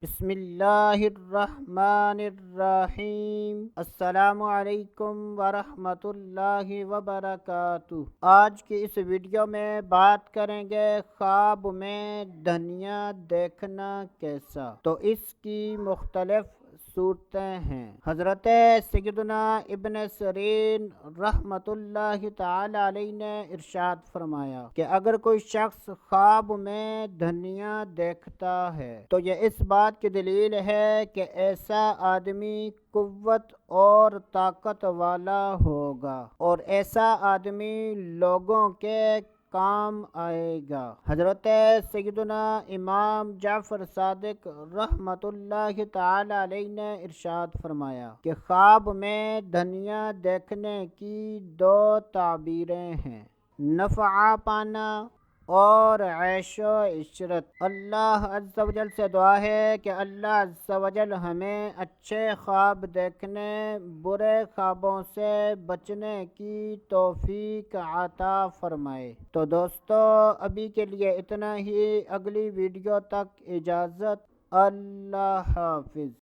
بسم اللہ الرحمن الرحیم۔ السلام علیکم ورحمۃ اللہ وبرکاتہ۔ آج کی اس ویڈیو میں بات کریں گے خواب میں دنیا دیکھنا کیسا۔ تو اس کی مختلف صورتیں ہیں۔ حضرت سیدنا ابن سیرین رحمۃ اللہ تعالی علیہ نے ارشاد فرمایا کہ اگر کوئی شخص خواب میں دنیا دیکھتا ہے تو یہ اس بات کی دلیل ہے کہ ایسا آدمی قوت اور طاقت والا ہوگا اور ایسا آدمی لوگوں کے کام آئے گا۔ حضرت سیدنا امام جعفر صادق رحمۃ اللہ تعالی علیہ نے ارشاد فرمایا کہ خواب میں دنیا دیکھنے کی دو تعبیریں ہیں: نفع پانا اور عیش و عشرت۔ اللہ عز و جل سے دعا ہے کہ اللہ عز و جل ہمیں اچھے خواب دیکھنے، برے خوابوں سے بچنے کی توفیق عطا فرمائے۔ تو دوستو، ابھی کے لیے اتنا ہی۔ اگلی ویڈیو تک اجازت۔ اللہ حافظ۔